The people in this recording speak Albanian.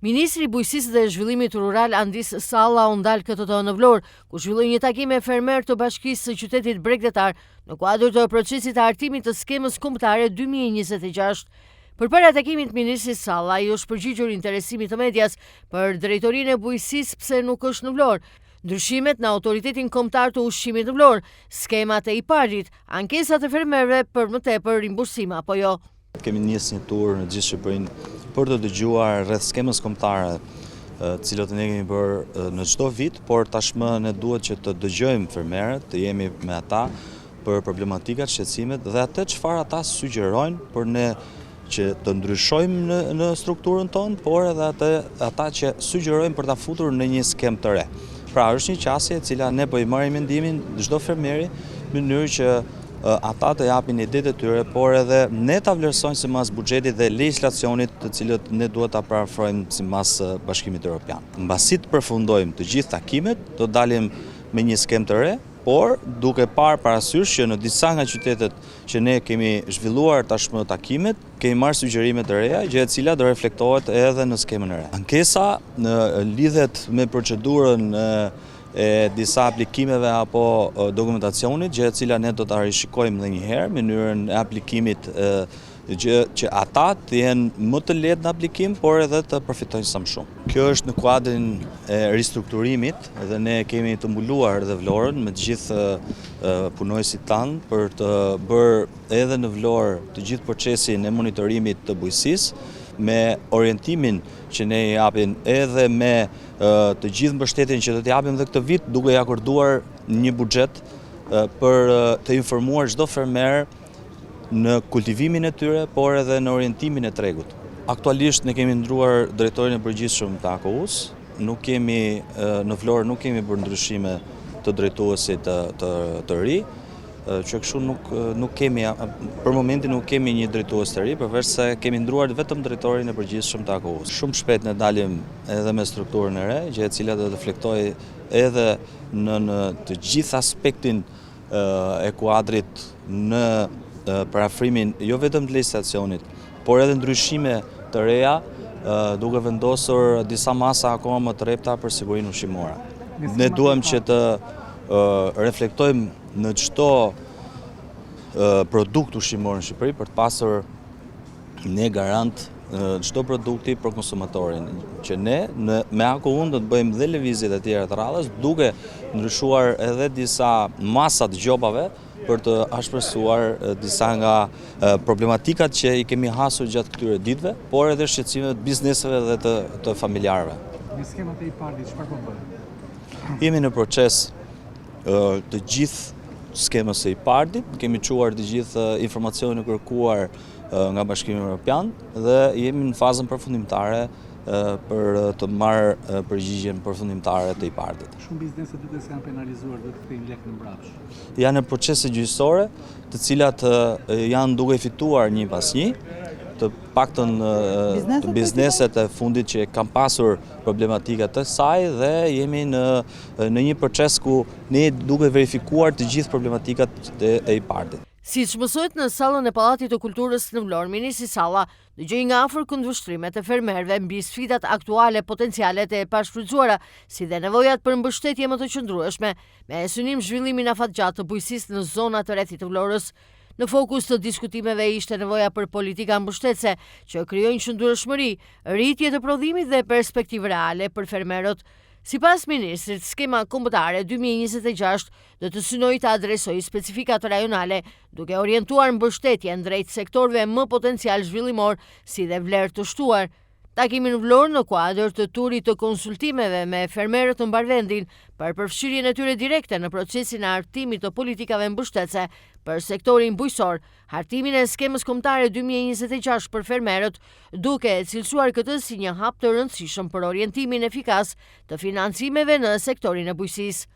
Ministri i Bujqësisë dhe Zhvillimit Rural Andis Salla u ndal këtë të në Vlorë, ku zhvilloi një takim me fermerë të Bashkisë së Qytetit Bregdetar në kuadër të procesit të hartimit të skemës kombëtare 2026. Përpara takimit, ministri Salla i është përgjigjur interesimit të medias për drejtorinë e bujqësisë pse nuk është në Vlorë, ndryshimet në Autoritetin Kombëtar të Ushqimit në Vlorë, skemat e IPARD-it, ankesat e fermerëve për më tepër rimbursime apo jo. Kemi nisë një tur në gjithë Shqipërinë për të dëgjuar rreth skemës kombëtare, të cilët ne kemi bërë në çdo vit, por tashmë ne duhet që të dëgjojmë fermerët, të jemi me ata për problematikat, shqetësimet dhe atë çfarë ata sugjerojnë për ne që të ndryshojmë në strukturën tonë, por edhe ata që sugjerojnë për ta futur në një skemë të re. Pra është një qasje e cila ne po i marrim mendimin çdo fermeri në mënyrë që ata të japin idetë e tyre, por edhe ne ta vlerësojmë sipas buxhetit dhe legjislacionit të cilët ne duhet ta parafrojmë sipas Bashkimit Evropian. Mbasi të përfundojmë të gjithë takimet, do dalim me një skemë të re, por duke parë parasysh që në disa nga qytetet që ne kemi zhvilluar tashmë takimet, kemi marrë sugjerime të reja, gjë e cila do reflektohet edhe në skemën e re. Ankesa lidhet me procedurën e disa aplikimeve apo dokumentacionit, gjë e cila ne do ta rishikojmë edhe një herë, mënyrën e aplikimit që ata të jenë më të lehtë në aplikim, por edhe të përfitojnë sa më shumë. Kjo është në kuadrin e ristrukturimit dhe ne kemi të mbuluar edhe Vlorën me të gjithë punojësit tanë për të bërë edhe në Vlorë të gjithë procesin e monitorimit të bujqësisë, me orientimin që ne japim edhe me të gjithë mbështetjen që do të japim dhe këtë vit, duke ia akorduar një buxhet për të informuar çdo fermer në kultivimin e tyre, por edhe në orientimin e tregut. Aktualisht ne kemi ndruar drejtorin e përgjithshëm të AKU-s, në Vlorë nuk kemi bërë ndryshime të drejtuesit të ri, që kështu nuk kemi, për momentin nuk kemi një drejtues të ri, përveç se kemi ndruar vetëm drejtorin e përgjithshëm të AKU-s. Shumë shpejt ne dalim edhe me strukturën e re, gjë e cila do të reflektojë edhe në të gjithë aspektin e kuadrit në parafrimin jo vetëm të legjislacionit, por edhe ndryshime të reja, duke vendosur disa masa akoma më të rrepta për sigurinë ushqimore. Ne duhem që të reflektojmë në çdo produkt ushqimor në Shqipëri për të pasur ne garant çdo produkti për konsumatorin, që ne me AKU-n do të bëjmë dhe lëvizjet e tjera të radhës, duke ndryshuar edhe disa masa të gjobave për të ashpërsuar disa nga problematikat që i kemi hasur gjatë këtyre ditëve, por edhe shqetësimet të bizneseve dhe të familjarëve. Në skemat e IPARD-it, çfarë po bëhet? Jemi në proces të gjithë skemës së IPARD-it, kemi çuar të gjithë informacionin e kërkuar nga Bashkimi Evropian dhe jemi në fazën përfundimtare për të marrë përgjigjen përfundimtare të IPARD-it. Shumë biznese duke se janë penalizuar dhe të kthejnë lek në mbrapsh. Janë në procese gjyqësore, të cilat janë duke fituar një pas një, të paktën bizneset e fundit që kanë pasur problematikat të saj dhe jemi në një proces ku ne duke verifikuar të gjithë problematikat e IPARD-it. Siç mësohet në sallën e Pallatit të Kulturës në Vlorë, ministri Salla dëgjoi nga afër kundërshtrimet e fermerëve mbi sfidat aktuale potenciale të pashfrytzuara, si dhe nevojat për mbështetje më të qëndrueshme, me synim zhvillimin afatgjatë të bujqësisë në zonat të rrethit të Vlorës. Në fokus të diskutimeve ishte nevoja për politika mbështetëse që krijojnë qëndrueshmëri, rritje të prodhimit dhe perspektivë reale për fermerët. Sipas ministrit, skema kombëtare 2026 do të synojë të adresojë specifikat rajonale, duke orientuar mbështetjen drejt sektorëve më potencial zhvillimor, si dhe vlerë të shtuar. Takimi në Vlorë në kuadër të turit të konsultimeve me fermerët në mbarvendin për përfshirjen e tyre direkte në procesin e hartimit të politikave mbështetëse për sektorin bujqësor, hartimin e skemës kombëtare 2026 për fermerët, duke cilësuar këtë si një hap të rëndësishëm për orientimin efikas të financimeve në sektorin e bujqësisë.